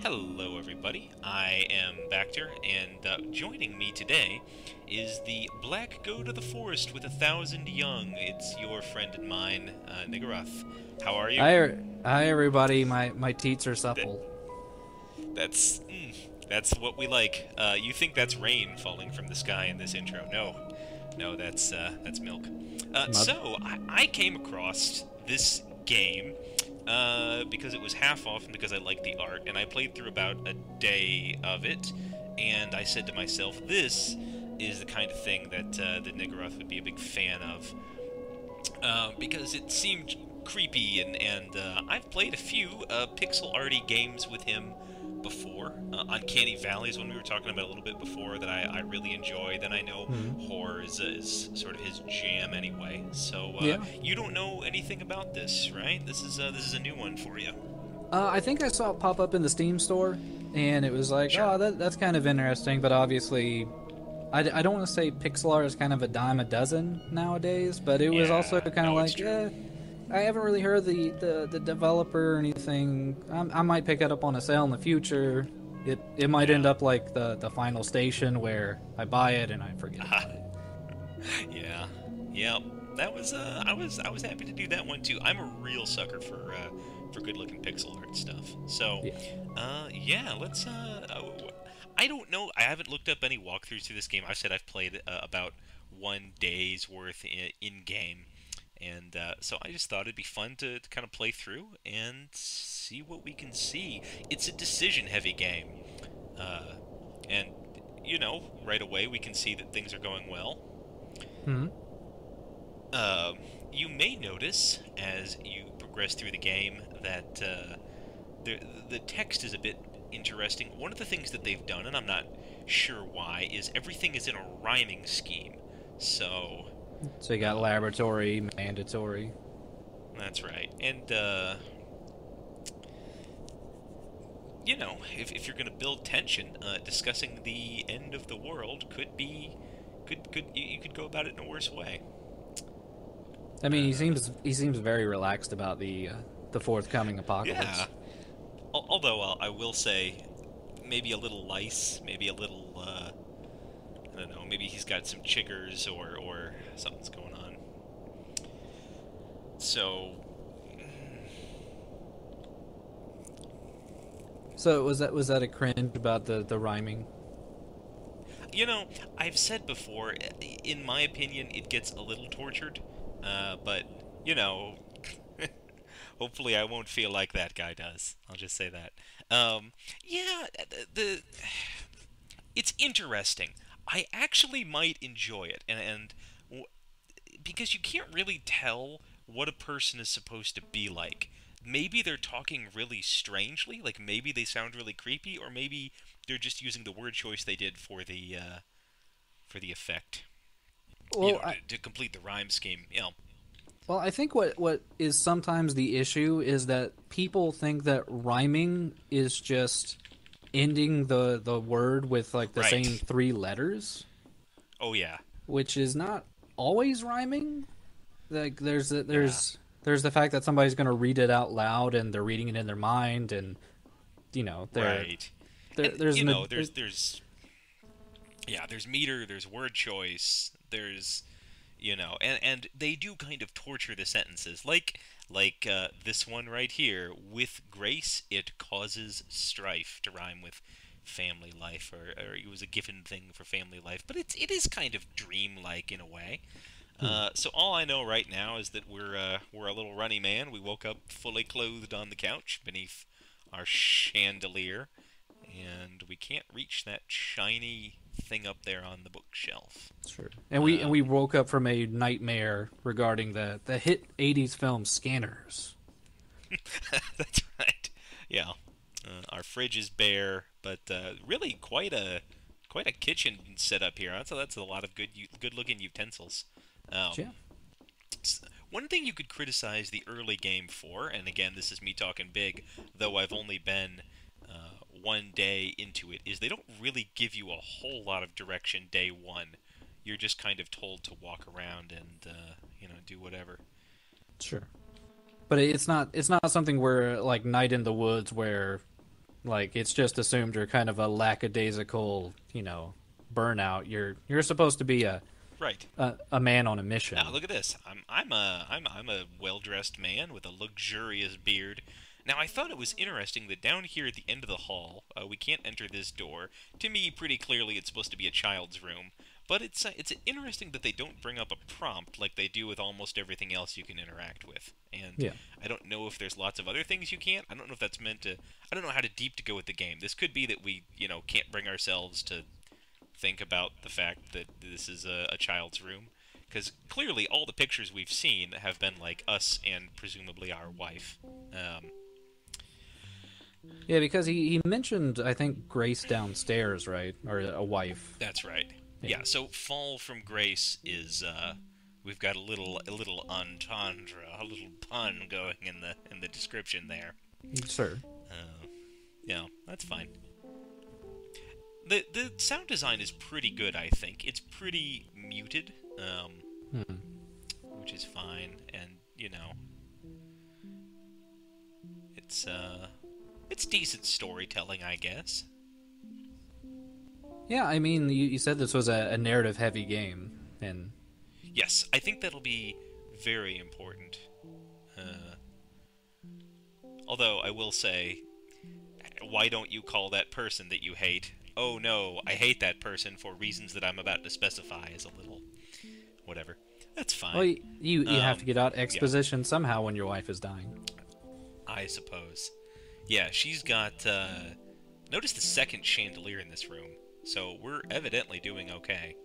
Hello, everybody. I am Bacter, and joining me today is the Black Goat of the Forest with 1,000 young. It's your friend and mine, Nigarath. How are you? Hi, everybody. My teats are That, supple. that's what we like. You think that's rain falling from the sky in this intro? No, no, that's milk. My, So I came across this game because it was half off and because I liked the art, and I played through about a day of it, and I said to myself, this is the kind of thing that Nigoroth would be a big fan of, because it seemed creepy, and I've played a few pixel arty games with him before. Uncanny Valley is one we were talking about a little bit before that I really enjoy. Then I know hmm. horror is sort of his jam anyway. So Yeah. you don't know anything about this, right? This is a new one for you. I think I saw it pop up in the Steam store, and it was like, Sure. oh, that's kind of interesting. But obviously, I don't want to say pixel art is kind of a dime a dozen nowadays. But it was also Yeah. kind of No, it's like, true. I haven't really heard the developer or anything. I might pick it up on a sale in the future. It might end Yeah. up like the Final Station where I buy it and I forget about it. Yeah. Yeah. That was I was happy to do that one too. I'm a real sucker for good looking pixel art stuff. So, Yeah. yeah, let's I don't know. I haven't looked up any walkthroughs to this game. I said I've played about 1 day's worth in game, and so I just thought it'd be fun to kind of play through and see what we can see. It's a decision heavy game, uh, and right away we can see that things are going well. Hmm. Uh, you may notice as you progress through the game that the the text is a bit interesting. One of the things that they've done, and I'm not sure why, is everything is in a rhyming scheme. So So you got um, laboratory, mandatory. that's right. And if you're going to build tension, discussing the end of the world could be could you could go about it in a worse way. I mean, Uh, he seems very relaxed about the forthcoming yeah. apocalypse. Although I will say, maybe a little lice, maybe a little I don't know, maybe he's got some chiggers or something's going on. So So was that a cringe about the rhyming? I've said before, in my opinion, it gets a little tortured, but you know, hopefully I won't feel like that guy does. I'll just say that. Yeah, it's interesting. I actually might enjoy it, and because you can't really tell what a person is supposed to be like. Maybe they're talking really strangely, like maybe they sound really creepy, or maybe they're just using the word choice they did for the effect. Well, I, To complete the rhyme scheme. well, I think what is sometimes the issue is that people think that rhyming is just ending the word with like the same Right. three letters, Oh yeah. which is not always rhyming. Like Yeah. there's the fact that somebody's going to read it out loud and they're reading it in their mind, and they're Right. there And there's an there's yeah, there's meter, there's word choice, there's and they do kind of torture the sentences, like this one right here. With grace, it causes strife to rhyme with family life, or it was a given thing for family life, but it is kind of dreamlike in a way. hmm. So all I know right now is that we're a little runny man. We woke up fully clothed on the couch beneath our chandelier, and we can't reach that shiny thing up there on the bookshelf. Sure. And we Um, woke up from a nightmare regarding the hit '80s film Scanners. that's right. Yeah, our fridge is bare, but really quite a kitchen setup here. That's a lot of good looking utensils. Um, Yeah. One thing you could criticize the early game for, and again, this is me talking big, though I've only been 1 day into it, is they don't really give you a whole lot of direction day one. You're just kind of told to walk around and do whatever. Sure. But it's not something where like Night in the Woods where Like it's just assumed you're kind of a lackadaisical, burnout. You're supposed to be Right. a man on a mission. Now look at this. I'm a well-dressed man with a luxurious beard. Now I thought it was interesting that down here at the end of the hall, we can't enter this door. To me, pretty clearly, it's supposed to be a child's room. But it's interesting that they don't bring up a prompt like they do with almost everything else you can interact with. And Yeah. I don't know if there's lots of other things you can't. I don't know if that's meant to. I don't know how deep to go with the game. This could be that we, can't bring ourselves to think about the fact that this is a child's room. Because clearly all the pictures we've seen have been like us and presumably our wife. Yeah, because he mentioned, I think, Grace downstairs, right? Or a wife. That's right. Yeah, so fall from grace is we've got a little entendre, a little pun going in the description there. Sure. That's fine. The sound design is pretty good, I think. It's pretty muted, which is fine, and it's decent storytelling, I guess. Yeah, I mean, you said this was a narrative-heavy game, and Yes, I think that'll be very important. Although, I will say, why don't you call that person that you hate? Oh no, I hate that person for reasons that I'm about to specify is a little... whatever. That's fine. well, you have to get out exposition somehow when your wife is dying. I suppose. Yeah, she's got... notice the second chandelier in this room. So we're evidently doing okay.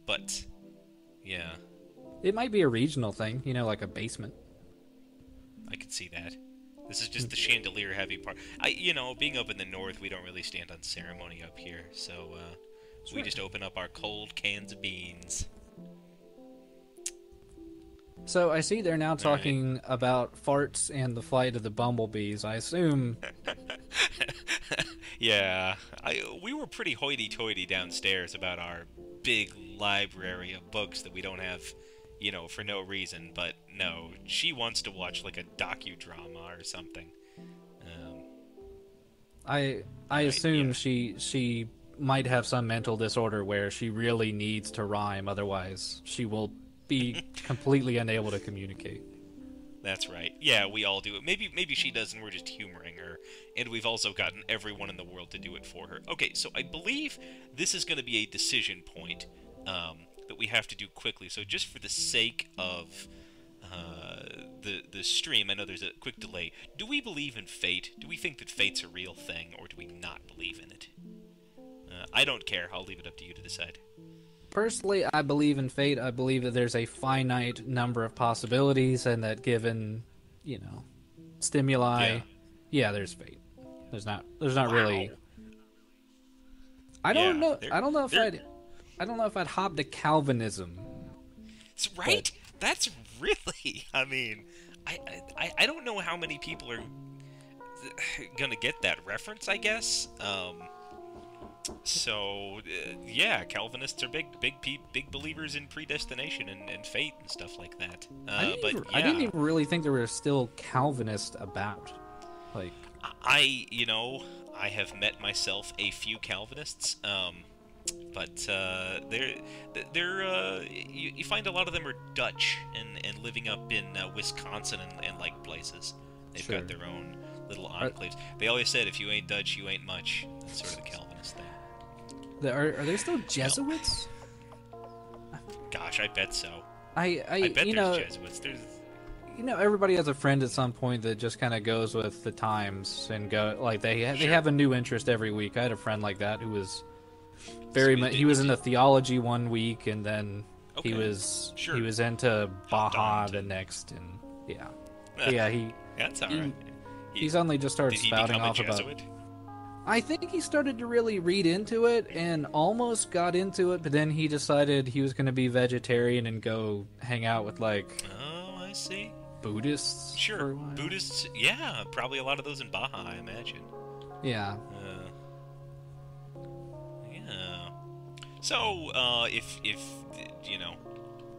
But, yeah, It might be a regional thing, like a basement. I could see that. This is just the chandelier-heavy part. Being up in the north, we don't really stand on ceremony up here, so we just open up our cold cans of beans. So I see they're now talking about farts and the flight of the bumblebees. I assume... Yeah, we were pretty hoity-toity downstairs about our big library of books that we don't have, for no reason. But no, she wants to watch like a docudrama or something. I assume she might have some mental disorder where she really needs to rhyme, otherwise she will be completely unable to communicate. That's right. Yeah, we all do it. Maybe she does, and we're just humoring her. And we've also gotten everyone in the world to do it for her. Okay, so I believe this is going to be a decision point that we have to do quickly. So just for the sake of the stream, I know there's a quick delay. Do we believe in fate? Do we think that fate's a real thing, or do we not believe in it? I don't care. I'll leave it up to you to decide. Personally, I believe in fate. I believe that there's a finite number of possibilities, and that given, stimuli, there's fate. There's not really. I don't know. I don't know if I'd hop to Calvinism. Right? That's really. I mean, I don't know how many people are gonna get that reference. I guess. So, Calvinists are big believers in predestination and fate and stuff like that. I didn't even really think there were still Calvinists about. Like, I have met myself a few Calvinists, but you find a lot of them are Dutch and living up in Wisconsin and like places. They've got their own little enclaves. They always said, if you ain't Dutch, you ain't much. That's sort of the Calvinist thing. Are they still Jesuits? Gosh, I bet so. I bet there's Jesuits. There's... everybody has a friend at some point that just kind of goes with the times and go like they have a new interest every week. I had a friend like that who was he was into theology one week, and then he was into Baja the next, and that's all right. He suddenly just started spouting off about. I think he started to really read into it and almost got into it, but then he decided he was going to be vegetarian and go hang out with, like... Oh, I see. Buddhists? Sure. Buddhists, yeah. Probably a lot of those in Baja, I imagine. Yeah. Yeah. So, if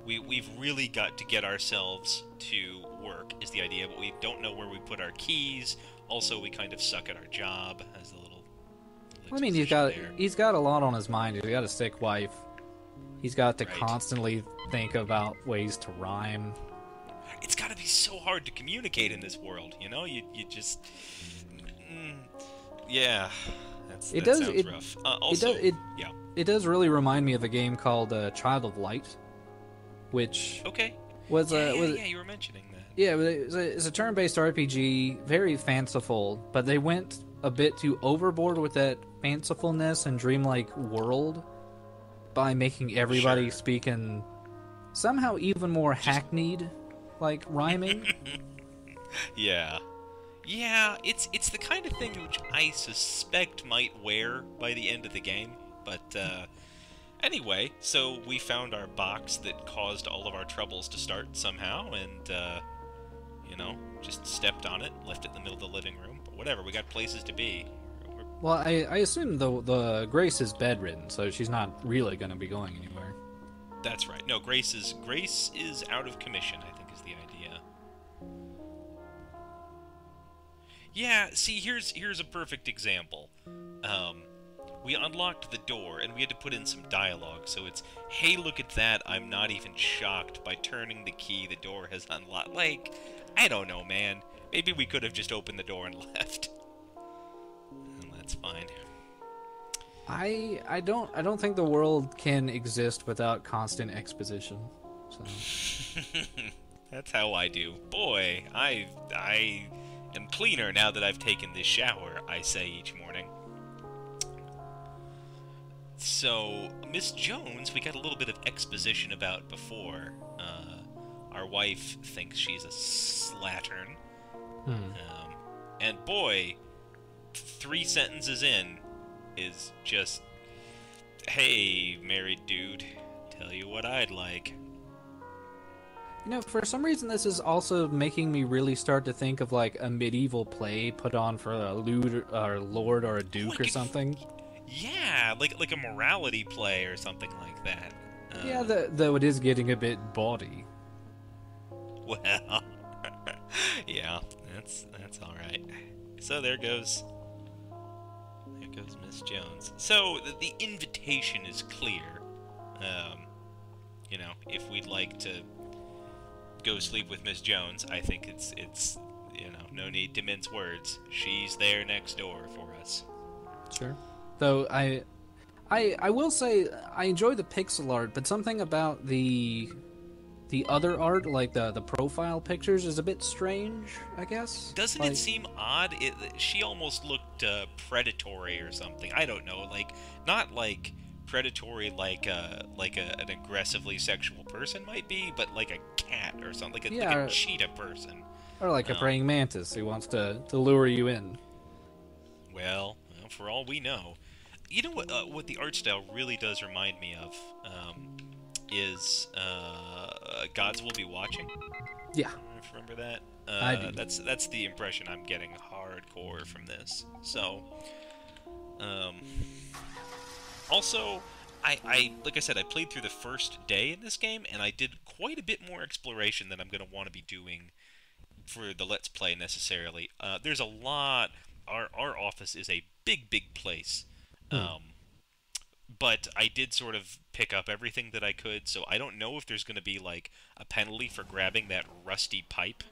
we've really got to get ourselves to work, is the idea, but we don't know where we put our keys Also, we kind of suck at our job as a little I mean, he's got a lot on his mind. He's got a sick wife. He's got to constantly think about ways to rhyme. It's got to be so hard to communicate in this world, you know? You just... yeah. That sounds rough. It does really remind me of a game called Child of Light, which was you were mentioning that. Yeah, it's a turn-based RPG, very fanciful, but they went a bit too overboard with that fancifulness and dreamlike world by making everybody speak in somehow even more hackneyed, like rhyming. Yeah, it's the kind of thing which I suspect might wear by the end of the game. But anyway, so we found our box that caused all of our troubles to start somehow, and just stepped on it, left it in the middle of the living room. But whatever, we got places to be. Well, I assume the Grace is bedridden, so she's not really going to be going anywhere. That's right. No, Grace is out of commission, I think is the idea. Yeah, see, here's a perfect example. We unlocked the door, and we had to put in some dialogue, so it's, hey, look at that, I'm not even shocked. By turning the key, the door has unlocked. Like, I don't know, man. Maybe we could have just opened the door and left. Well, that's fine. I don't think the world can exist without constant exposition. So. That's how I do. Boy, I am cleaner now that I've taken this shower, I say each morning. So, Miss Jones, we got a little bit of exposition about before. Our wife thinks she's a slattern. And boy, 3 sentences in is just, hey, married dude, tell you what I'd like. You know, for some reason this is also making me really start to think of like a medieval play put on for a lord or a duke or something. Yeah, like a morality play or something like that. Yeah, though it is getting a bit bawdy. Well, yeah, that's all right. So there goes Miss Jones. So the invitation is clear. If we'd like to go sleep with Miss Jones, I think it's no need to mince words. She's there next door for us. Sure. Though I will say I enjoy the pixel art, but something about the other art, like the profile pictures, is a bit strange, I guess. Doesn't it seem odd? She almost looked predatory or something. I don't know, like not like predatory like an aggressively sexual person might be, but like a cat or something, like a cheetah person. Or like a praying mantis who wants to lure you in. Well, for all we know. You know what the art style really does remind me of is Gods Will Be Watching. Yeah. Remember that? I do. That's the impression I'm getting hardcore from this. So, also, I like I said, I played through the first day in this game, and I did quite a bit more exploration than I'm going to want to be doing for the Let's Play necessarily. There's a lot. Our office is a big place. But I did sort of pick up everything that I could, so I don't know if there's going to be like a penalty for grabbing that rusty pipe.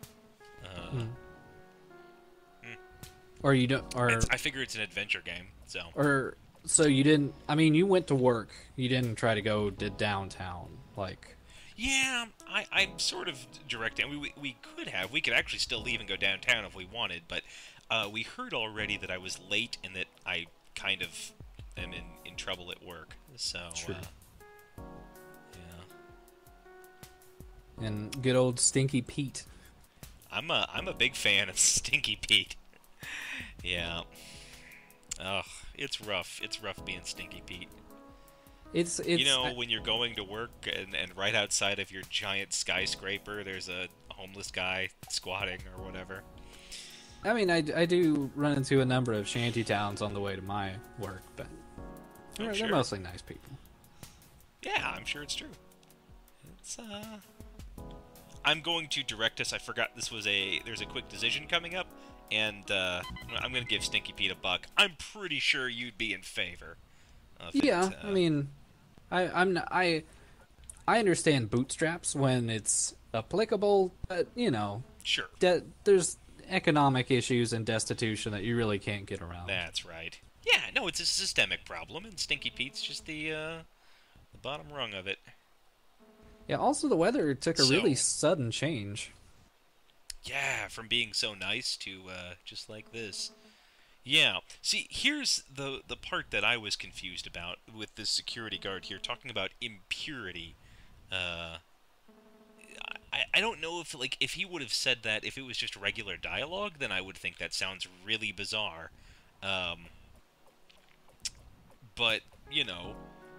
Or you don't, or I figure it's an adventure game, so. Or so you didn't. I mean, you went to work. You didn't try to go to downtown, like. Yeah, I'm sort of directing. We could have. We could actually still leave and go downtown if we wanted, but we heard already that I was late and that I kind of am in trouble at work. So. True. Yeah. And good old Stinky Pete. I'm a big fan of Stinky Pete. Yeah. Ugh, it's rough. It's rough being Stinky Pete. It's you know, when you're going to work and right outside of your giant skyscraper there's a homeless guy squatting or whatever. I mean, I do run into a number of shanty towns on the way to my work, but they're mostly nice people. Yeah, I'm sure it's true. It's I'm going to direct us. I forgot there's a quick decision coming up, and I'm gonna give Stinky Pete a buck. I'm pretty sure you'd be in favor of Yeah, it. I mean, I'm not, I understand bootstraps when it's applicable, but Sure, there's economic issues and destitution that you really can't get around. that's right. Yeah, no, it's a systemic problem, and Stinky Pete's just the bottom rung of it. Yeah, also the weather took a really So, sudden change. yeah, from being so nice to just like this. Yeah. See, here's the part that I was confused about with this security guard here talking about impurity. Uh, I don't know if if he would have said that if it was just regular dialogue, then I would think that sounds really bizarre. Um, but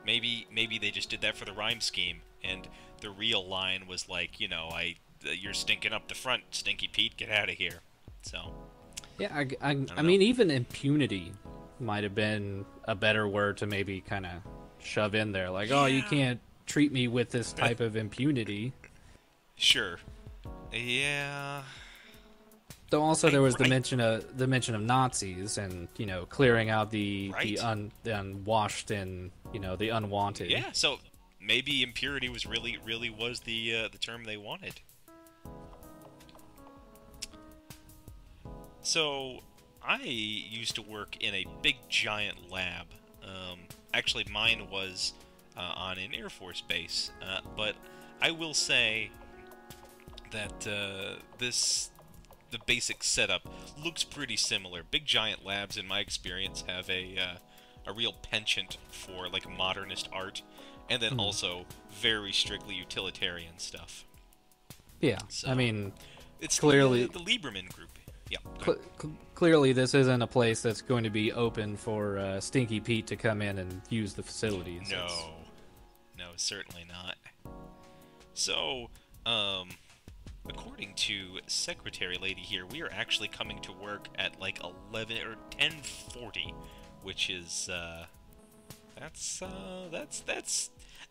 maybe they just did that for the rhyme scheme, and the real line was like, you're stinking up the front, Stinky Pete, get out of here. So Yeah, I I don't know. mean, even impunity might have been a better word to maybe kind of shove in there. Like, oh, you Yeah. can't treat me with this type of impunity. Sure. Yeah. Though also there was I the mention of Nazis and clearing out Right. the unwashed and the unwanted. Yeah. So maybe impurity was really was the term they wanted. So I used to work in a big giant lab. Actually, mine was on an Air Force base, but I will say that the basic setup looks pretty similar. Big giant labs, in my experience, have a real penchant for like modernist art, and then also very strictly utilitarian stuff. Yeah. So I mean, it's clearly the Lieberman group. Yeah. Go ahead. clearly this isn't a place that's going to be open for Stinky Pete to come in and use the facilities. No, It's- no, certainly not. So, according to Secretary Lady here, we are actually coming to work at like 11 or 10:40, which is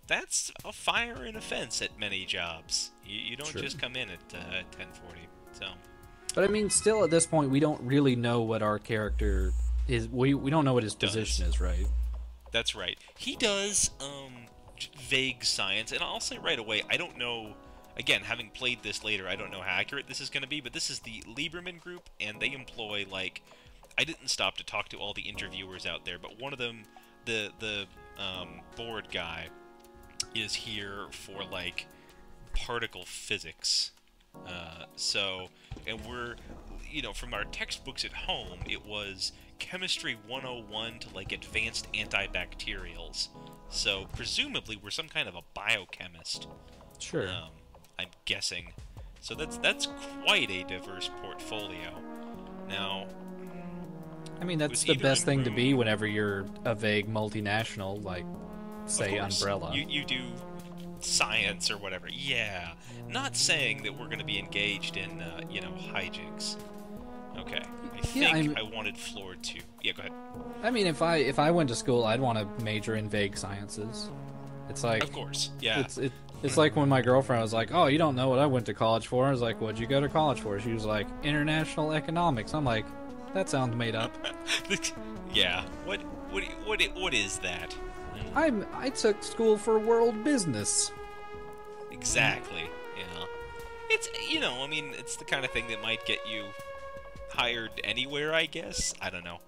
that's a fire and offense at many jobs. You don't Sure. just come in at 10:40. So, But I mean, still at this point, we don't really know what our character is. We don't know what his position is, right? that's right. He does vague science, and I'll say right away, I don't know. Again, having played this later, I don't know how accurate this is going to be, but this is the Lieberman group, and they employ like. I didn't stop to talk to all the interviewers out there, but one of them, the board guy, is here for like particle physics. And we're, from our textbooks at home, it was chemistry 101 to like advanced antibacterials. So presumably we're some kind of a biochemist. Sure. I'm guessing. So that's quite a diverse portfolio. Now, I mean, that's was the either best in thing to room- be whenever you're a vague multinational, like, of say, course, Umbrella. You do science or whatever. Yeah. Not saying that we're going to be engaged in, hijinks. Okay. I think I wanted Floor 2. Yeah, go ahead. I mean, if I went to school, I'd want to major in vague sciences. It's like, Of course. Yeah. it's like when my girlfriend was like, "Oh, you don't know what I went to college for." I was like, "What'd you go to college for?" She was like, "International economics." I'm like, "That sounds made up." Yeah. What is that? I took school for world business. Exactly. Yeah. It's I mean, it's the kind of thing that might get you hired anywhere, I guess. I don't know.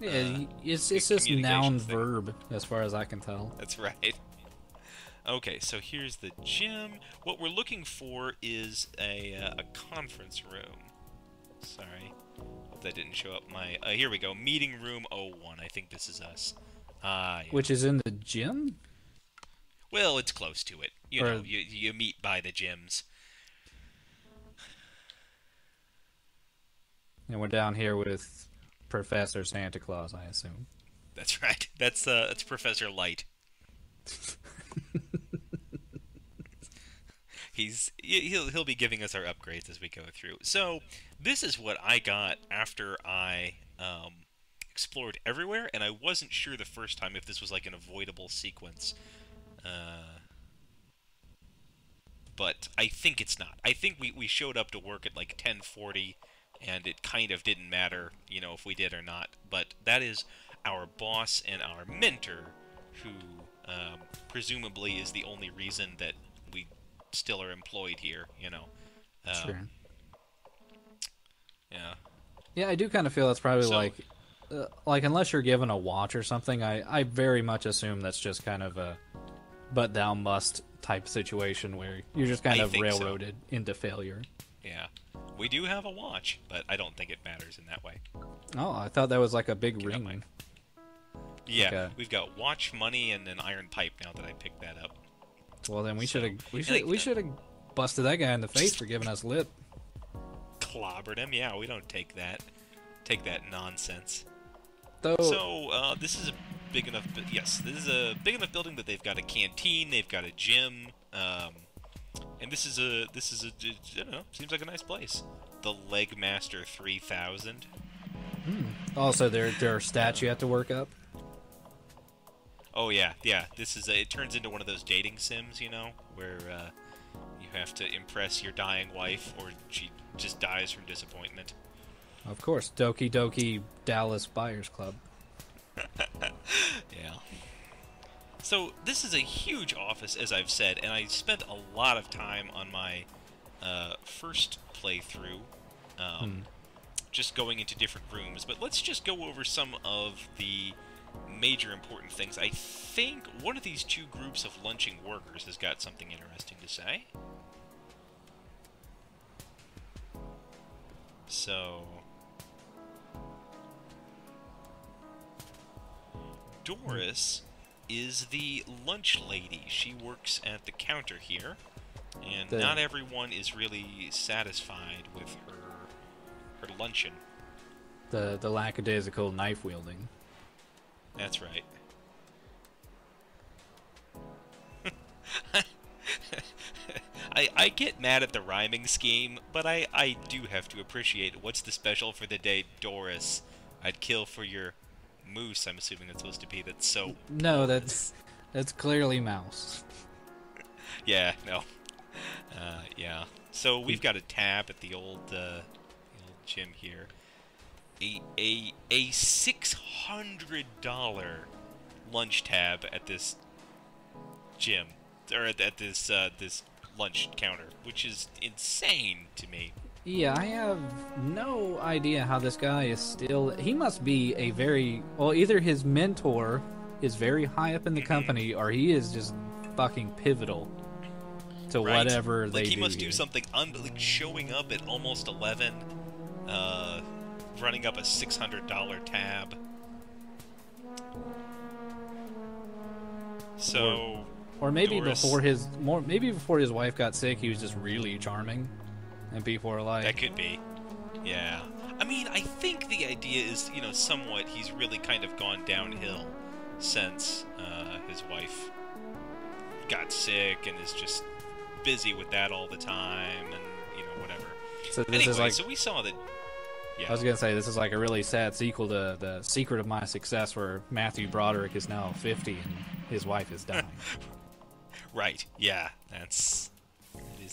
Yeah, it's just communication noun thing. verb as far as I can tell. That's right. Okay, so here's the gym. What we're looking for is a conference room. Sorry. Hope that didn't show up my... here we go. Meeting room 01. I think this is us. Yeah. Which is in the gym? Well, it's close to it. You meet by the gyms. And we're down here with Professor Santa Claus, I assume. That's right. That's Professor Light. He'll be giving us our upgrades as we go through. So this is what I got after I explored everywhere, and I wasn't sure the first time if this was like an avoidable sequence. But I think it's not. I think we showed up to work at like 10:40, and it kind of didn't matter, if we did or not. But that is our boss and our mentor, who presumably is the only reason that we still are employed here, Sure. Yeah. Yeah, I do kind of feel that's probably So, like unless you're given a watch or something, I very much assume that's just kind of a but thou must type situation where you're just kind I of think so. railroaded into failure. Yeah. We do have a watch, but I don't think it matters in that way. Oh, I thought that was like a big Get up, ring. Mike. Yeah, Okay. we've got watch, money, and an iron pipe now that I picked that up. Well, then we So, should have busted that guy in the face for giving us lip. Clobbered him. Yeah, we don't take that nonsense. Though, So, this is a big enough... Yes, this is a big enough building that they've got a canteen, they've got a gym, and this is a, I don't know, seems like a nice place. The Legmaster 3000. also their stats you have to work up. Oh, yeah. This is it turns into one of those dating sims, where, you have to impress your dying wife, or she just dies from disappointment. Of course, Doki Doki Dallas Buyers Club. Yeah. So, this is a huge office, as I've said, and I spent a lot of time on my first playthrough, just going into different rooms. But let's just go over some of the major important things. I think one of these two groups of lunching workers has got something interesting to say. So, Doris is the lunch lady. She works at the counter here, and not everyone is really satisfied with her luncheon. The lackadaisical knife wielding. That's right. I get mad at the rhyming scheme, but I do have to appreciate what's the special for the day, Doris. I'd kill for your moose, I'm assuming that's supposed to be. That's so... No, that's clearly mouse. Yeah, no. Yeah. So we've got a tab at the old gym here. A $600 lunch tab at this gym, or at this this lunch counter, which is insane to me. Yeah, I have no idea how this guy is still... He must be a very... Well, either his mentor is very high up in the company, or he is just fucking pivotal to Right. whatever they like do. he must do here. something like showing up at almost 11, running up a $600 tab. So... Or maybe Doris- before his wife got sick, he was just really charming, and people are like, That could be. Yeah. I mean, I think the idea is, somewhat he's really kind of gone downhill since his wife got sick and is just busy with that all the time and, whatever. So this Anyway, is like, so we saw that... Yeah. I was gonna say, this is like a really sad sequel to The Secret of My Success, where Matthew Broderick is now 50 and his wife is dying. Right, yeah, that is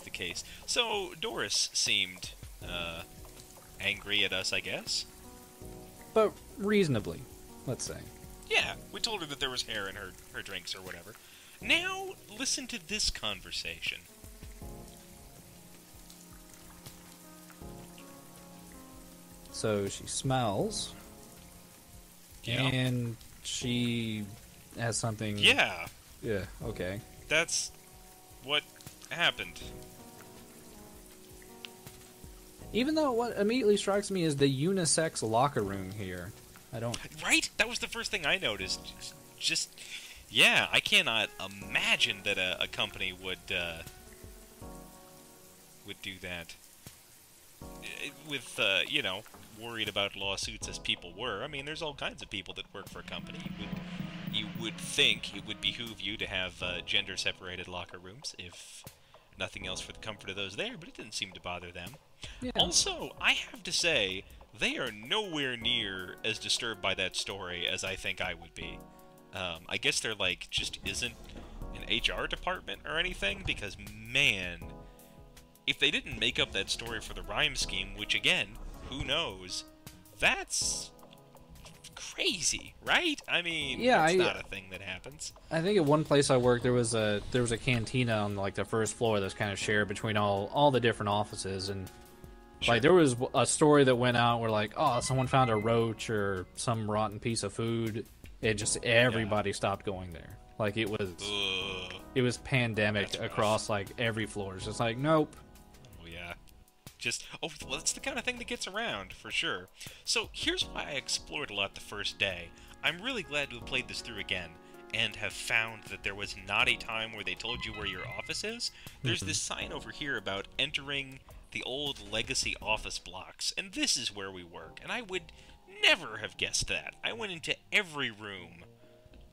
the case. So, Doris seemed angry at us, I guess. But reasonably, let's say. Yeah, we told her that there was hair in her drinks or whatever. Now, listen to this conversation. So she smells, Yeah. and she has something... Yeah, Yeah, okay. that's what happened. Even though what immediately strikes me is the unisex locker room here. I don't... Right? That was the first thing I noticed. Just, yeah, I cannot imagine that a company would do that. With, worried about lawsuits as people were. I mean, there's all kinds of people that work for a company. You would think it would behoove you to have gender-separated locker rooms, if nothing else for the comfort of those there, but it didn't seem to bother them. Yeah. Also, I have to say, they are nowhere near as disturbed by that story as I think I would be. I guess there, just isn't an HR department or anything, because, man, if they didn't make up that story for the rhyme scheme, which, again, who knows? That's crazy, right? I mean, Yeah, that's not a thing that happens. I think at one place I worked, there was a cantina on like the first floor that's kind of shared between all the different offices, and Sure. like there was a story that went out where like, oh, someone found a roach or some rotten piece of food. It just everybody stopped going there. Like it was pandemic across like every floor. It's just like, nope. Oh yeah. Well, that's the kind of thing that gets around, for sure. So, here's why I explored a lot the first day. I'm really glad to have played this through again, and have found that there was not a time where they told you where your office is. There's this sign over here about entering the old legacy office blocks, and this is where we work, and I would never have guessed that. I went into every room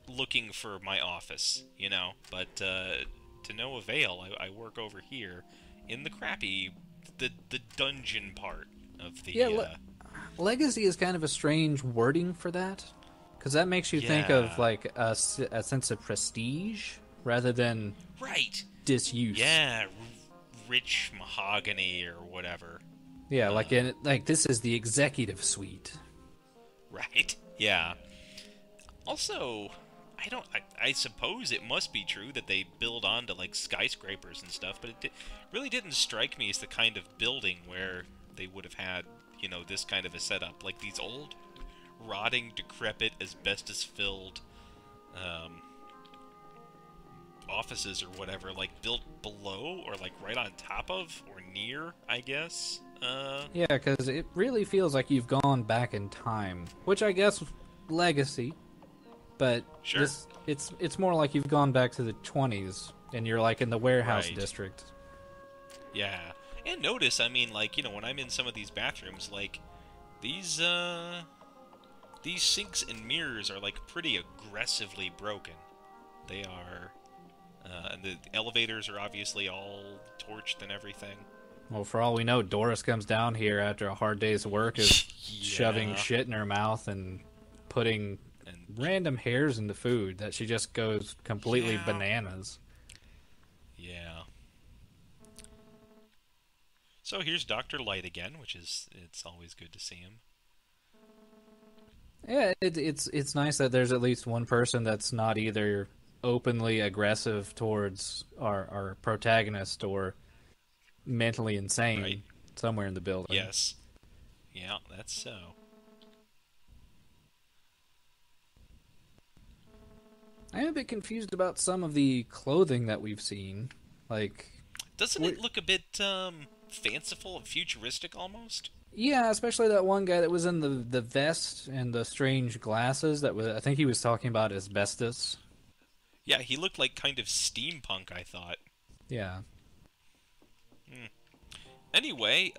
looking for my office, you know, but to no avail. I work over here in the crappy... the dungeon part of the... Legacy is kind of a strange wording for that, because that makes you think of like a sense of prestige rather than disuse. Yeah, rich mahogany or whatever. Yeah, like this is the executive suite. Right. Yeah. Also, I suppose it must be true that they build onto like skyscrapers and stuff, but it really didn't strike me as the kind of building where they would have had, you know, this kind of a setup. Like these old, rotting, decrepit, asbestos-filled offices or whatever, like built below or like right on top of or near, I guess. Yeah, because it really feels like you've gone back in time, which I guess legacy. But sure. It's more like you've gone back to the 20s, and you're like in the warehouse district. Yeah, and notice, I mean, like, you know, when I'm in some of these bathrooms, like, these sinks and mirrors are, like, pretty aggressively broken. They are, and the elevators are obviously all torched and everything. Well, for all we know, Doris comes down here after a hard day's work of shoving shit in her mouth and putting... random hairs in the food that she just goes completely bananas. Yeah. So here's Dr. Light again, it's always good to see him. Yeah, it's nice that there's at least one person that's not either openly aggressive towards our protagonist or mentally insane somewhere in the building. Yes. Yeah, that's so. I am a bit confused about some of the clothing that we've seen. Like, doesn't it look a bit fanciful and futuristic almost? Yeah, especially that one guy that was in the vest and the strange glasses. I think he was talking about asbestos. Yeah, he looked like kind of steampunk, I thought. Yeah. Anyway,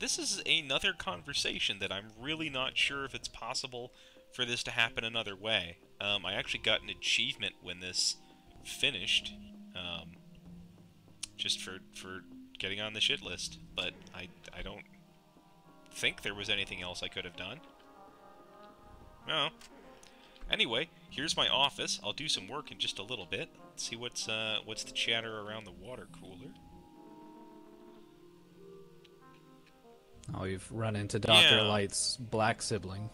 this is another conversation that I'm really not sure if it's possible for this to happen another way. I actually got an achievement when this finished, just for getting on the shit list, but I don't think there was anything else I could have done. No. Anyway, here's my office. I'll do some work in just a little bit. See what's the chatter around the water cooler. Oh, you've run into Dr. Light's black sibling.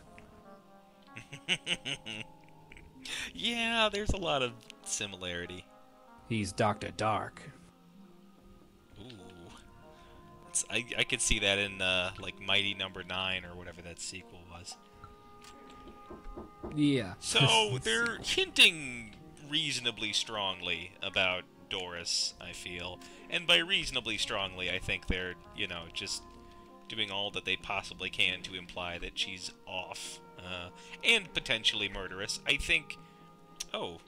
Yeah, there's a lot of similarity. He's Dr. Dark. Ooh. I could see that in, like, Mighty Number 9 or whatever that sequel was. Yeah. So, they're hinting reasonably strongly about Doris, I feel. And by reasonably strongly, I think they're, you know, just doing all that they possibly can to imply that she's off. And potentially murderous. I think... Oh.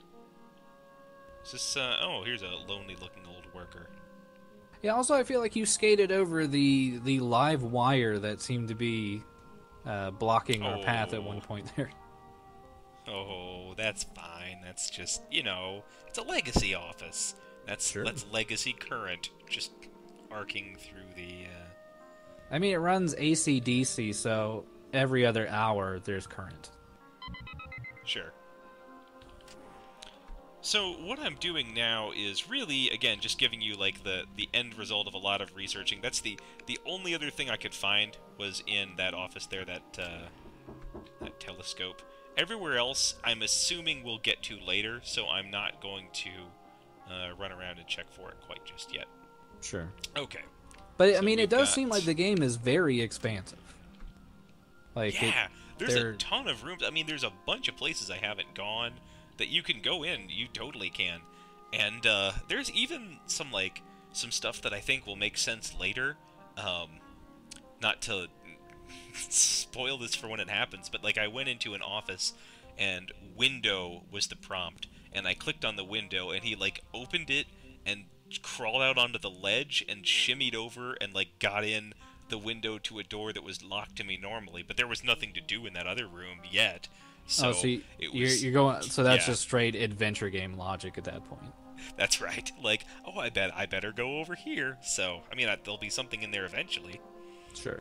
Is this, oh, here's a lonely-looking old worker. Yeah, also I feel like you skated over the live wire that seemed to be blocking our path at one point there. Oh, that's fine. That's just, you know, it's a legacy office. That's legacy current, just arcing through the... I mean, it runs AC/DC, so every other hour there's current. Sure. So what I'm doing now is really, again, just giving you like the end result of a lot of researching. That's the only other thing I could find was in that office there, that telescope. Everywhere else, I'm assuming we'll get to later, so I'm not going to run around and check for it quite just yet. Sure. Okay. But, So I mean, it does got... seem like the game is very expansive. Like, yeah, there's a ton of rooms. I mean, there's a bunch of places I haven't gone that you can go in. You totally can. And there's even some stuff that I think will make sense later. Not to spoil this for when it happens, but like I went into an office and window was the prompt, and I clicked on the window and he like opened it and crawled out onto the ledge and shimmied over and like got in the window to a door that was locked to me normally, but there was nothing to do in that other room yet. So, you're going. So that's just straight adventure game logic at that point. That's right. Like, oh, I better go over here. So, I mean, there'll be something in there eventually. Sure.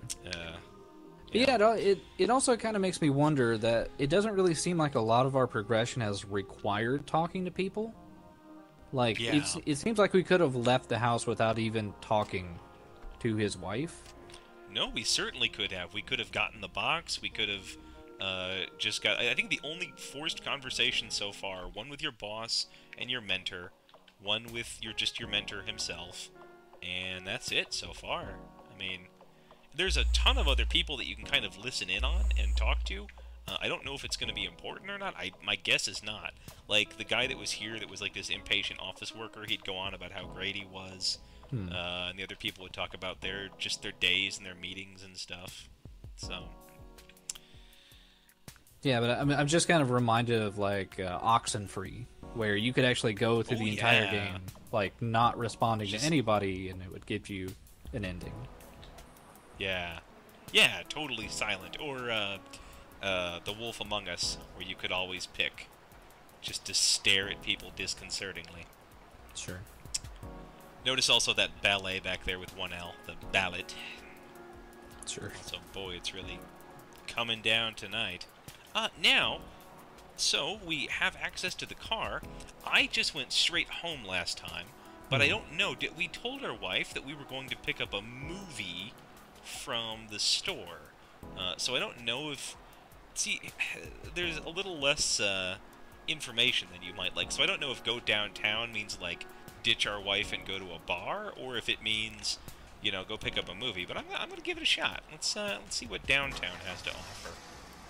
Yeah, it also kind of makes me wonder that it doesn't really seem like a lot of our progression has required talking to people. Like, it seems like we could have left the house without even talking to his wife. No, we certainly could have. We could have gotten the box. We could have just got... I think the only forced conversation so far, one with your boss and your mentor, one with your mentor himself, and that's it so far. I mean, there's a ton of other people that you can kind of listen in on and talk to. I don't know if it's going to be important or not. My guess is not. Like, the guy that was here that was like this impatient office worker, he'd go on about how great he was. And the other people would talk about their days and their meetings and stuff. So... yeah, but I mean, I'm just kind of reminded of like Oxenfree, where you could actually go through the entire game, like not responding to anybody, and it would give you an ending. Yeah, totally silent. Or The Wolf Among Us, where you could always pick just to stare at people disconcertingly. Sure. Notice also that ballet back there with one L, the ballet. Sure. So, boy, it's really coming down tonight. Now, so we have access to the car. I just went straight home last time, but I don't know. We told our wife that we were going to pick up a movie from the store. So I don't know if... see, there's a little less information than you might like. So I don't know if go downtown means, like, ditch our wife and go to a bar, or if it means, you know, go pick up a movie. But I'm going to give it a shot. Let's see what downtown has to offer.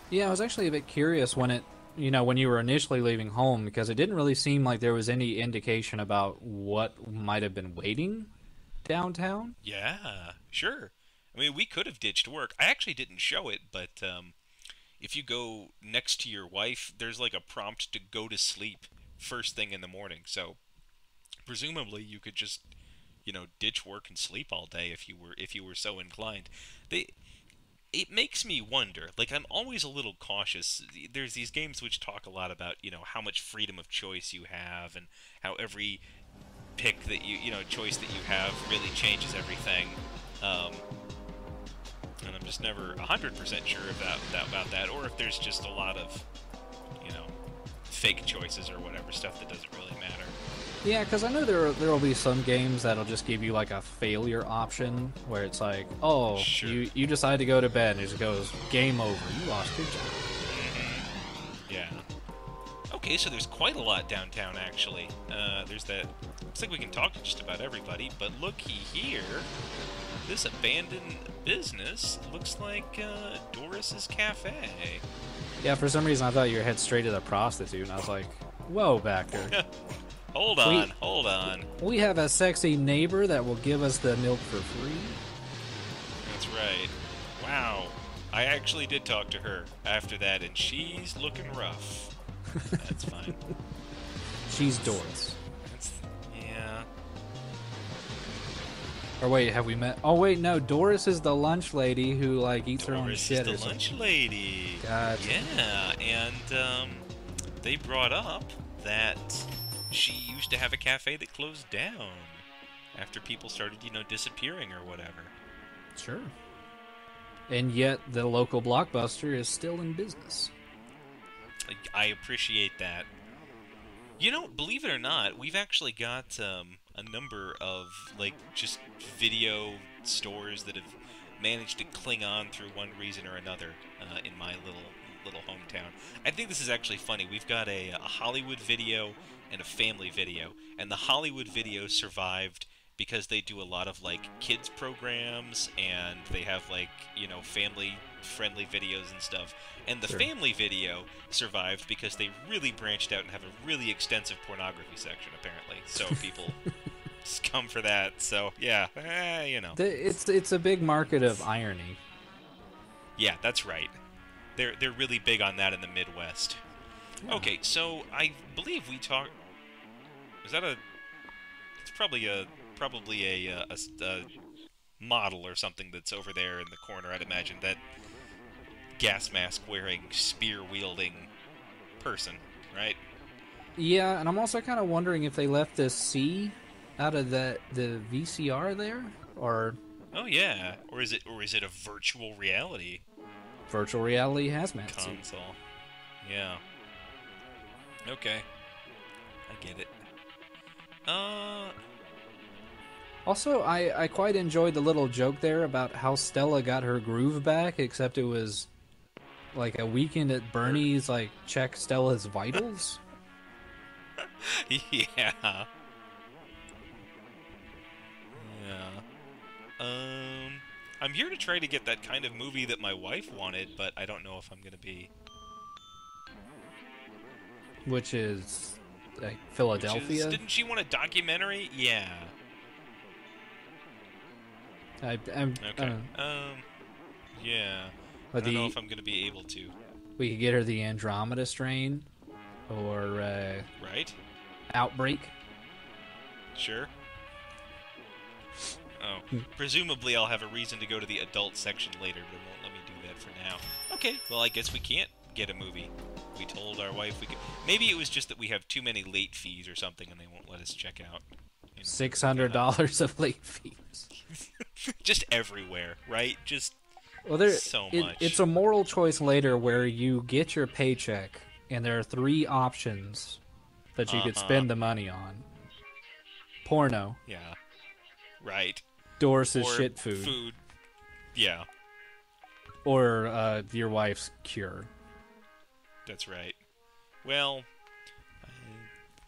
Yeah, I was actually a bit curious when when you were initially leaving home, because it didn't really seem like there was any indication about what might have been waiting downtown. Yeah, sure. I mean, we could have ditched work. I actually didn't show it, but if you go next to your wife, there's like a prompt to go to sleep first thing in the morning. So presumably you could just, ditch work and sleep all day if you were so inclined. It makes me wonder. Like, I'm always a little cautious. There's these games which talk a lot about, how much freedom of choice you have, and how every pick that choice that you have really changes everything. And I'm just never 100% sure about that, or if there's just a lot of, fake choices or whatever, stuff that doesn't really matter. Yeah, because I know there will be some games that'll just give you like a failure option, where it's like, oh, sure, you decide to go to bed, and it just goes, game over, you lost your job. Mm-hmm. Yeah. Okay, so there's quite a lot downtown, actually. There's that... looks like we can talk to just about everybody, but looky here. This abandoned business looks like Doris's Cafe. Yeah, for some reason I thought you were head straight to the prostitute, and I was like, whoa, Backer. Hold on. We have a sexy neighbor that will give us the milk for free. That's right. Wow. I actually did talk to her after that, and she's looking rough. That's fine. She's Doris. Yeah. Or wait, have we met? Oh wait, no. Doris is the lunch lady who like eats her own shit. Doris is the lunch lady. Gotcha. Yeah, and they brought up that she used to have a cafe that closed down after people started, disappearing or whatever. Sure. And yet the local Blockbuster is still in business. I appreciate that. Believe it or not, we've actually got a number of, just video stores that have managed to cling on through one reason or another in my little hometown. I think this is actually funny. We've got a Hollywood video and a family video, and the Hollywood video survived because they do a lot of like kids programs, and they have like, you know, family friendly videos and stuff. And the Sure. family video survived because they really branched out and have a really extensive pornography section, apparently. So people just come for that. So yeah, you know. It's a big market of irony. Yeah, that's right. They're really big on that in the Midwest. Yeah. Okay, so I believe we talked. Is that a? It's probably a model or something that's over there in the corner. I'd imagine that gas mask wearing, spear wielding person, right? Yeah, and I'm also kind of wondering if they left the C out of the VCR there, or Oh yeah, or is it a virtual reality virtual reality hazmat suit. console? Yeah. Okay, I get it. Also, I quite enjoyed the little joke there about how Stella got her groove back, except it was like a weekend at Bernie's, like, check Stella's vitals. Yeah. I'm here to try to get that kind of movie that my wife wanted, but I don't know if I'm gonna be. Which is like Which Philadelphia. is, didn't she want a documentary? Yeah. I'm Okay. Yeah. I But don't know the if I'm gonna be able to. we could get her the Andromeda strain, or Right? Outbreak. Sure. Oh, presumably I'll have a reason to go to the adult section later, but it won't let me do that for now. Okay, well I guess we can't get a movie. We told our wife we could. Maybe it was just that we have too many late fees or something, and they won't let us check out. You know, $600 of late fees. just everywhere, right? Just Well, there so much. it's a moral choice later where you get your paycheck, and there are 3 options that you could spend the money on: porno, Yeah. Right. Doris's Or shit food, Food. Yeah, or your wife's cure. that's right. Well,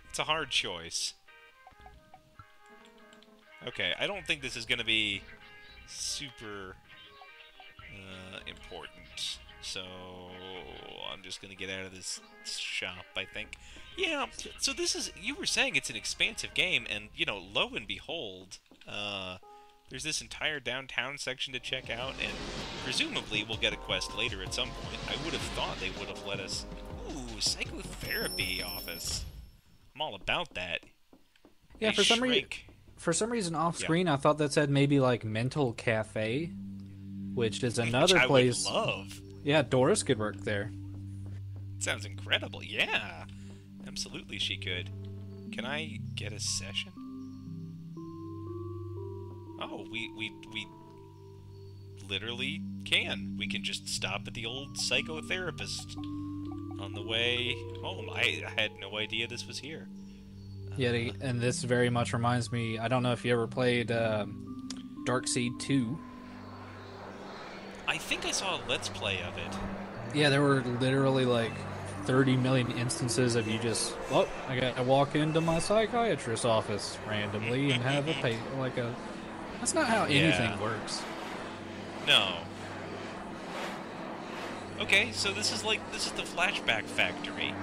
it's a hard choice. Okay, I don't think this is going to be super important, so I'm just going to get out of this shop, I think. Yeah, so this is, you were saying it's an expansive game, and, you know, lo and behold, there's this entire downtown section to check out, and presumably we'll get a quest later at some point. I would have thought they would have let us... Ooh, psychotherapy office. I'm all about that. Yeah, Hey, for some Shrink. reason off screen, I thought that said maybe like mental cafe, which is another Which I place. would love. Yeah, Doris could work there. Sounds incredible. Yeah, absolutely she could. Can I get a session? Oh, we literally can. We can just stop at the old psychotherapist on the way home. I had no idea this was here. Yeah, and this very much reminds me. I don't know if you ever played Darkseid 2. I think I saw a Let's Play of it. Yeah, there were literally like 30 million instances of you just, oh, I got to walk into my psychiatrist's office randomly and have a That's not how anything works. No. Okay, so this is the flashback factory.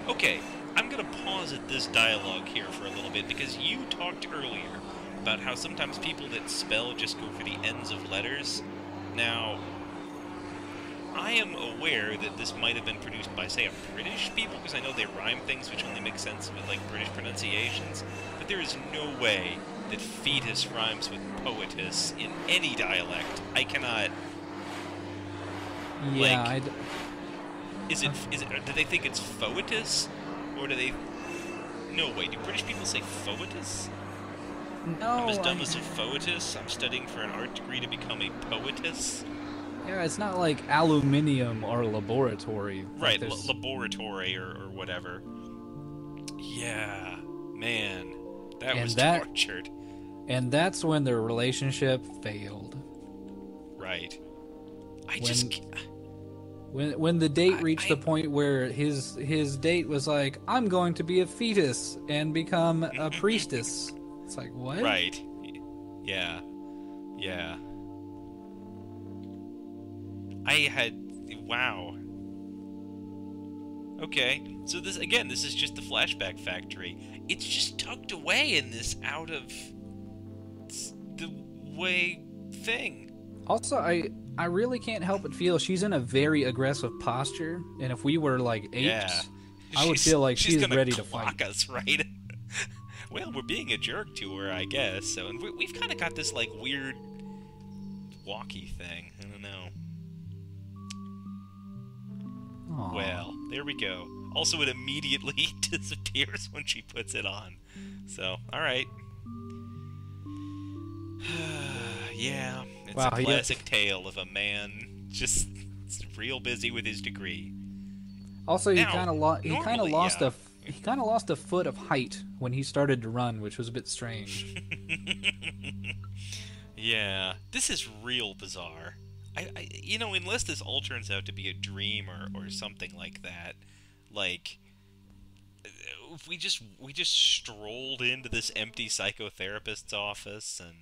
Okay, I'm gonna pause at this dialogue here for a little bit because you talked earlier about how sometimes people that spell just go for the ends of letters. Now, I am aware that this might have been produced by, say, a British people, because I know they rhyme things which only make sense with, like, British pronunciations, but there is no way that fetus rhymes with poetess in any dialect. I cannot... Yeah, like, is it, do they think it's foetus? Or do they... No, wait, do British people say foetus? no. I'm as dumb as a foetus. I'm studying for an art degree to become a poetess. Yeah, it's not like aluminium or laboratory. Right, Like there's- laboratory or whatever. Yeah, man, that And was that- tortured. And that's when their relationship failed. Right. When the date reached the point where his date was like, I'm going to be a fetus and become a priestess. It's like, what? Right. Yeah. Yeah. Wow. Okay, so this is just the flashback factory. It's just tucked away in this out of the way thing. Also, I really can't help but feel she's in a very aggressive posture, and if we were like apes, Yeah. I would feel like she's ready to fight us, right? Well, we're being a jerk to her, I guess. So, and we've kind of got this like weird walkie thing. I don't know. Aww. Well, there we go. Also, it immediately disappears when she puts it on. So, alright. Yeah, it's a classic tale of a man just real busy with his degree. Also, he kind of lost a foot of height when he started to run, which was a bit strange. Yeah, this is real bizarre. You know, unless this all turns out to be a dream or something like that, like if we just strolled into this empty psychotherapist's office and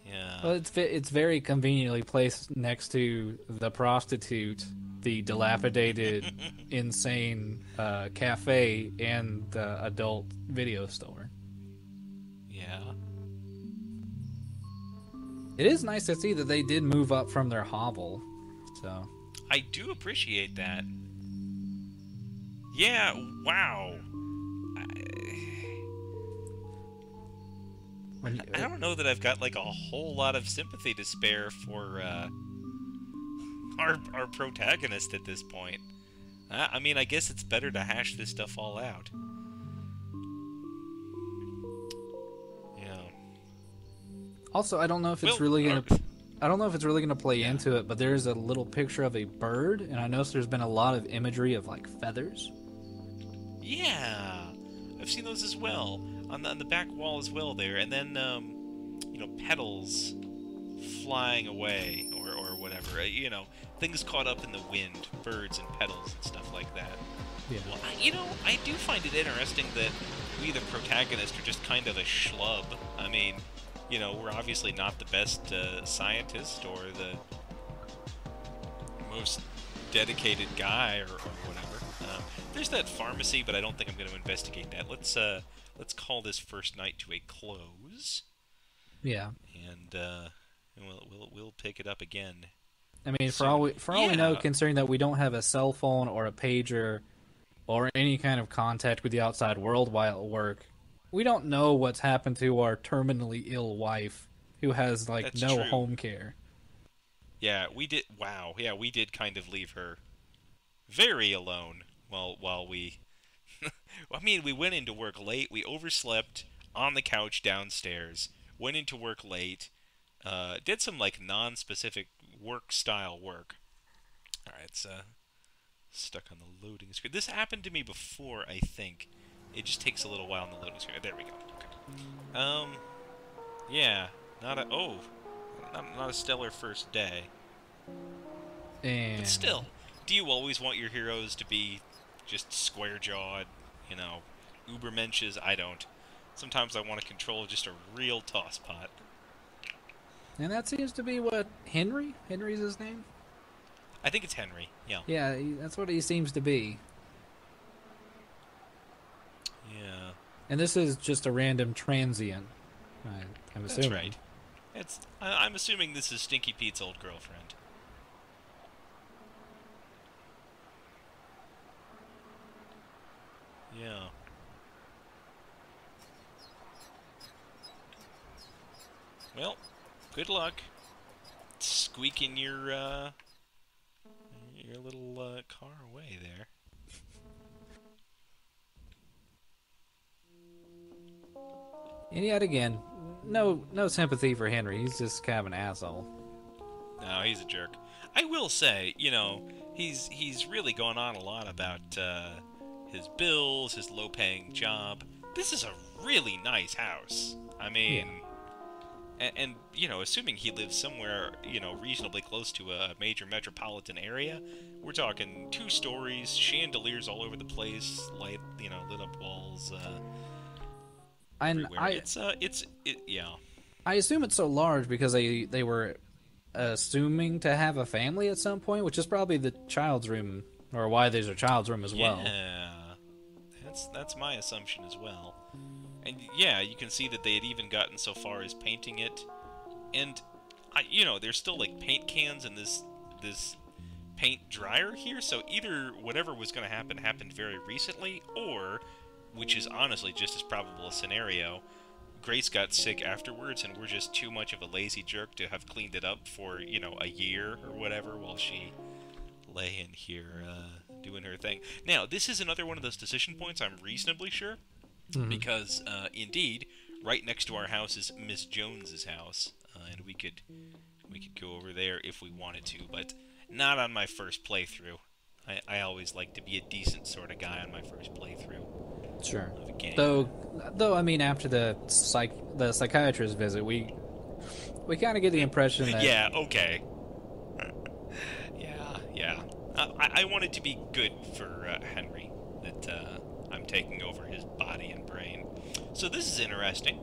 yeah. Well, it's very conveniently placed next to the prostitute, the dilapidated, insane cafe, and the adult video store. Yeah. It is nice to see that they did move up from their hovel, so... I do appreciate that. Yeah, wow. I don't know that I've got, like, a whole lot of sympathy to spare for, our protagonist at this point. I mean, I guess it's better to hash this stuff all out. Also, I don't know if it's really gonna play into it, but there's a little picture of a bird, and I noticed there's been a lot of imagery of like feathers. Yeah, I've seen those as well on the back wall as well there, and then you know, petals flying away or whatever. You know, things caught up in the wind, birds and petals and stuff like that. Yeah. Well, you know, I do find it interesting that we, the protagonist, are just kind of a schlub. I mean, you know, we're obviously not the best scientist or the most dedicated guy or whatever. There's that pharmacy, but I don't think I'm going to investigate that. Let's call this first night to a close. Yeah. And we'll pick it up again. I mean, for all we know, considering that we don't have a cell phone or a pager or any kind of contact with the outside world while at work, we don't know what's happened to our terminally ill wife who has, like, That's no true. home care. Yeah, we did. Wow. Yeah, we did kind of leave her very alone while we... I mean, we went into work late. We overslept on the couch downstairs. Went into work late. Did some, like, non-specific work-style work. Alright, it's stuck on the loading screen. This happened to me before, I think. It just takes a little while on the loading screen. There we go. Okay. Yeah. Not a stellar first day. And But still, do you always want your heroes to be just square-jawed, you know, ubermenches? I don't. Sometimes I want to control just a real tosspot. And that seems to be what Henry's his name? I think it's Henry, yeah. Yeah, that's what he seems to be. Yeah. And this is just a random transient, I'm assuming. That's right. I'm assuming this is Stinky Pete's old girlfriend. Yeah. Well, good luck squeaking your little car away there. And yet again, no sympathy for Henry. He's just kind of an asshole. No, he's a jerk. I will say, you know, he's really gone on a lot about his bills, his low-paying job. This is a really nice house. I Yeah. mean, and you know, assuming he lives somewhere, you know, reasonably close to a major metropolitan area, we're talking 2 stories, chandeliers all over the place, lit up walls And everywhere. Yeah. I assume it's so large because they were assuming to have a family at some point, which is probably the child's room, or why there's a child's room as well. Yeah, that's my assumption as well. And yeah, you can see that they had even gotten so far as painting it, and there's still like paint cans in this paint dryer here. So either whatever was going to happen happened very recently, or, which is honestly just as probable a scenario, Grace got sick afterwards, and we're just too much of a lazy jerk to have cleaned it up for a year or whatever while she lay in here doing her thing. Now, this is another one of those decision points I'm reasonably sure, Hmm. because indeed, right next to our house is Miss Jones's house, and we could go over there if we wanted to, but not on my first playthrough. I always like to be a decent sort of guy on my first playthrough Sure. of a game. Though I mean, after the psychiatrist visit, we kind of get the impression that Yeah, okay. Yeah, yeah. I want it to be good for Henry, that I'm taking over his body and brain. So this is interesting.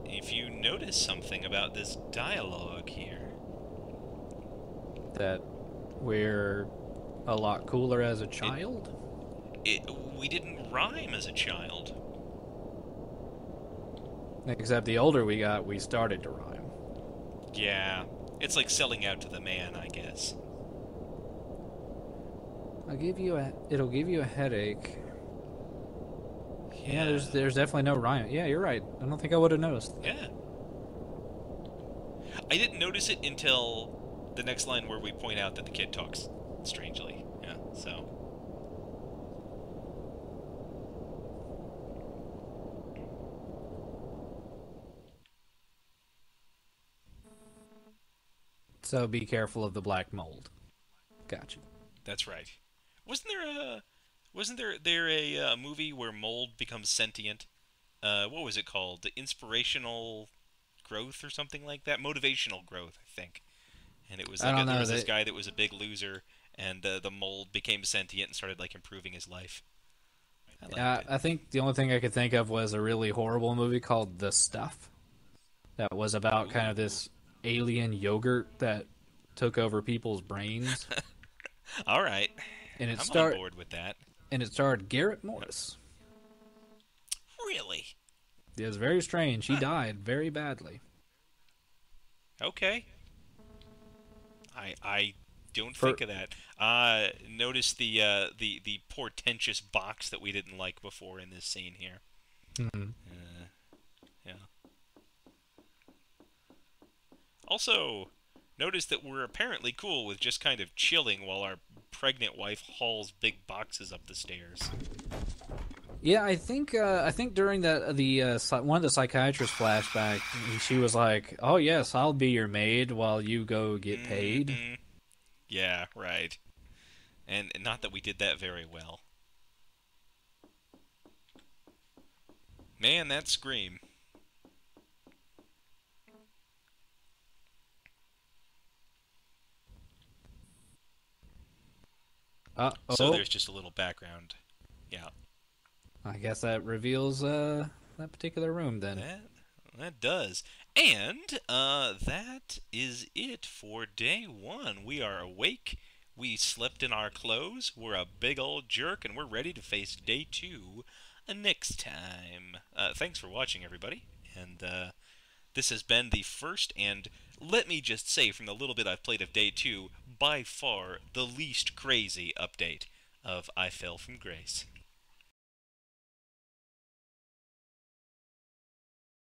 If you notice something about this dialogue here. that we're a lot cooler as a child. We didn't rhyme as a child. Except the older we got, we started to rhyme. Yeah, it's like selling out to the man, I guess. It'll give you a headache. Yeah, Yeah, there's definitely no rhyme. Yeah, you're right. I don't think I would have noticed. yeah. I didn't notice it until the next line where we point out that the kid talks strangely. Yeah, so. So be careful of the black mold. Gotcha. That's right. Wasn't there a movie where mold becomes sentient? What was it called? The inspirational growth or something like that? Motivational growth, I think. And it was I like don't there know was this that. guy that was a big loser, and the mold became sentient and started like improving his life. I liked it. I think the only thing I could think of was a really horrible movie called The Stuff that was about kind of Ooh. this alien yogurt that took over people's brains, All right, and I'm on board with that. it starred Garrett Morris. Really? It was very strange. He Huh. died very badly. Okay. I don't For think of that. Notice the portentous box that we didn't like before in this scene here. Mhm. Uh, yeah. Also, notice that we're apparently cool with just kind of chilling while our pregnant wife hauls big boxes up the stairs. Yeah, I think during one of the psychiatrist flashback, she was like, "Oh yes, I'll be your maid while you go get paid." Hmm. Yeah, right. And not that we did that very well. Man, that scream. So Oh, there's just a little background. Yeah, I guess that reveals that particular room then. that does. And that is it for day one. We are awake. We slept in our clothes. We're a big old jerk, and we're ready to face day two next time. Thanks for watching, everybody. And this has been the first, and let me just say, from the little bit I've played of day two, by far the least crazy update of I Fell from Grace.